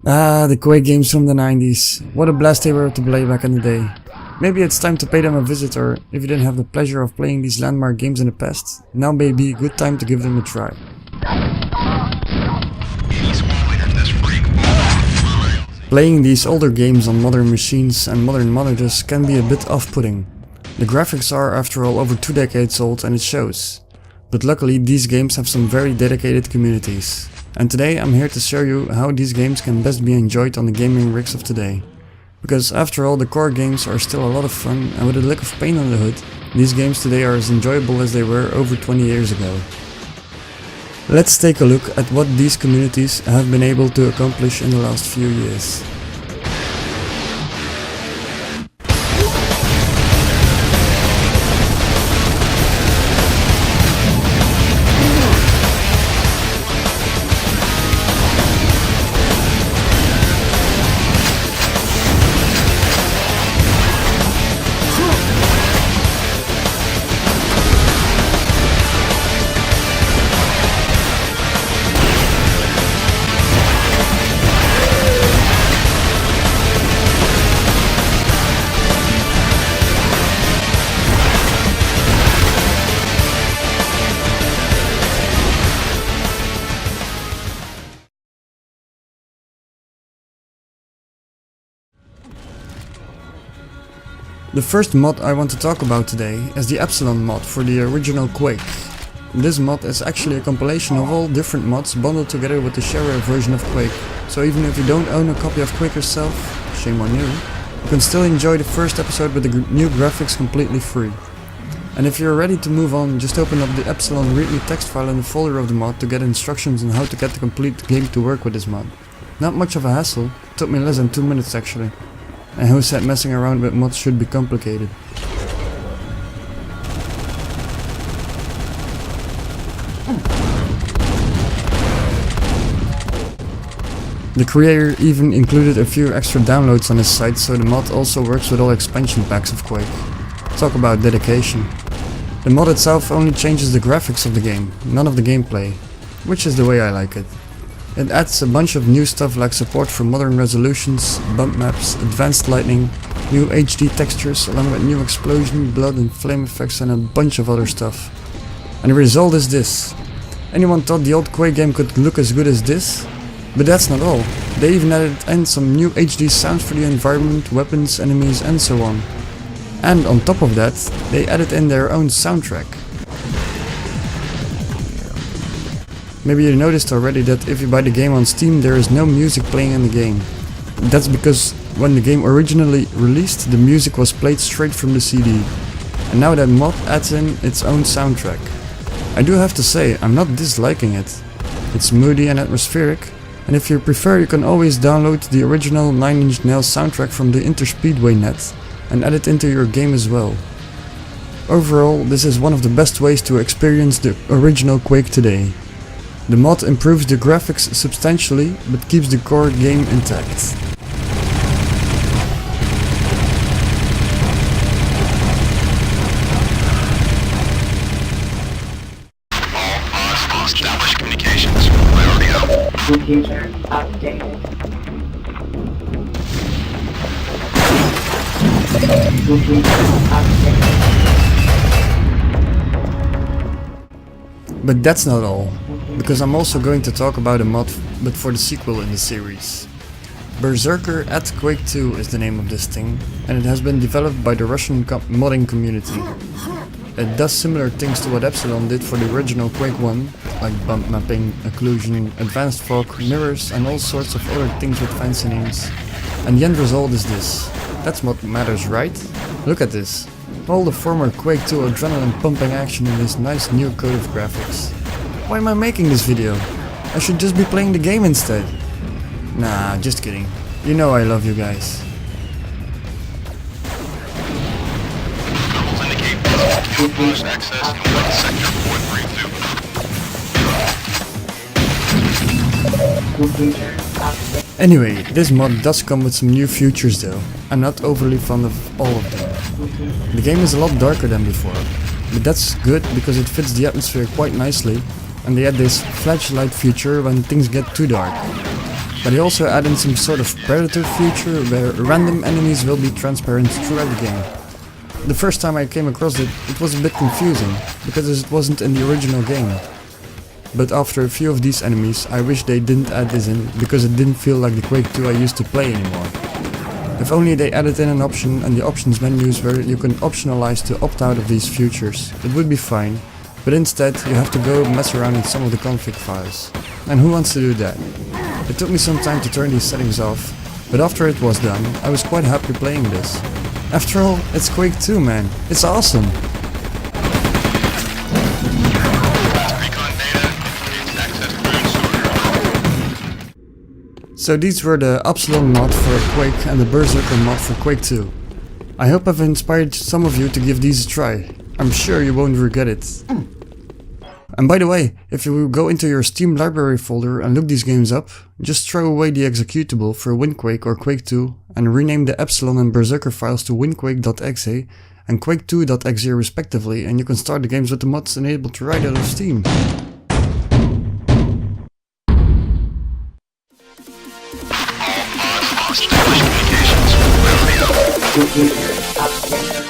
Ah, the Quake games from the 90s. What a blast they were to play back in the day. Maybe it's time to pay them a visit, or if you didn't have the pleasure of playing these landmark games in the past, now may be a good time to give them a try. Playing these older games on modern machines and modern monitors can be a bit off-putting. The graphics are, after all, over 2 decades old and it shows. But luckily these games have some very dedicated communities. And today I'm here to show you how these games can best be enjoyed on the gaming rigs of today. Because after all, the core games are still a lot of fun, and with a lick of paint on the hood, these games today are as enjoyable as they were over 20 years ago. Let's take a look at what these communities have been able to accomplish in the last few years. The first mod I want to talk about today is the Epsilon mod for the original Quake. This mod is actually a compilation of all different mods bundled together with the shareware version of Quake, so even if you don't own a copy of Quake yourself, shame on you, you can still enjoy the first episode with the new graphics completely free. And if you're ready to move on, just open up the Epsilon readme text file in the folder of the mod to get instructions on how to get the complete game to work with this mod. Not much of a hassle, it took me less than 2 minutes actually. And who said messing around with mods should be complicated? The creator even included a few extra downloads on his site, so the mod also works with all expansion packs of Quake. Talk about dedication. The mod itself only changes the graphics of the game, none of the gameplay, which is the way I like it. It adds a bunch of new stuff like support for modern resolutions, bump maps, advanced lighting, new HD textures along with new explosion, blood and flame effects and a bunch of other stuff. And the result is this. Anyone thought the old Quake game could look as good as this? But that's not all. They even added in some new HD sounds for the environment, weapons, enemies and so on. And on top of that, they added in their own soundtrack. Maybe you noticed already that if you buy the game on Steam there is no music playing in the game. That's because when the game originally released, the music was played straight from the CD. And now that mod adds in its own soundtrack. I do have to say, I'm not disliking it. It's moody and atmospheric, and if you prefer you can always download the original 9 Inch Nails soundtrack from the Interspeedway net and add it into your game as well. Overall, this is one of the best ways to experience the original Quake today. The mod improves the graphics substantially, but keeps the core game intact. All established communications. Priority up. Computer updated. Computer updated. But that's not all, because I'm also going to talk about a mod, but for the sequel in the series. Berserker at Quake II is the name of this thing, and it has been developed by the Russian modding community. It does similar things to what Epsilon did for the original Quake 1, like bump mapping, occlusion, advanced fog, mirrors and all sorts of other things with fancy names. And the end result is this. That's what matters, right? Look at this. All the former Quake II adrenaline pumping action in this nice new coat of graphics. Why am I making this video? I should just be playing the game instead. Nah, just kidding. You know I love you guys. Levels indicate outpost access in West Sector 432. Computer updated. Anyway, this mod does come with some new features though. I'm not overly fond of all of them. The game is a lot darker than before, but that's good because it fits the atmosphere quite nicely, and they add this flashlight feature when things get too dark. But he also added some sort of predator feature where random enemies will be transparent throughout the game. The first time I came across it, it was a bit confusing, because it wasn't in the original game. But after a few of these enemies, I wish they didn't add this in, because it didn't feel like the Quake 2 I used to play anymore. If only they added in an option and the options menus where you can optionalize to opt out of these features, it would be fine, but instead you have to go mess around in some of the config files. And who wants to do that? It took me some time to turn these settings off, but after it was done, I was quite happy playing this. After all, it's Quake 2, man. It's awesome! Recon data indicates access to the server. So these were the Epsilon mod for Quake and the Berserker mod for Quake 2. I hope I've inspired some of you to give these a try. I'm sure you won't regret it. And by the way, if you go into your Steam library folder and look these games up, just throw away the executable for WinQuake or Quake 2 and rename the Epsilon and Berserker files to winquake.exe and quake2.exe respectively, and you can start the games with the mods enabled right out of Steam. All pods lost established communications. Priority up. User updated.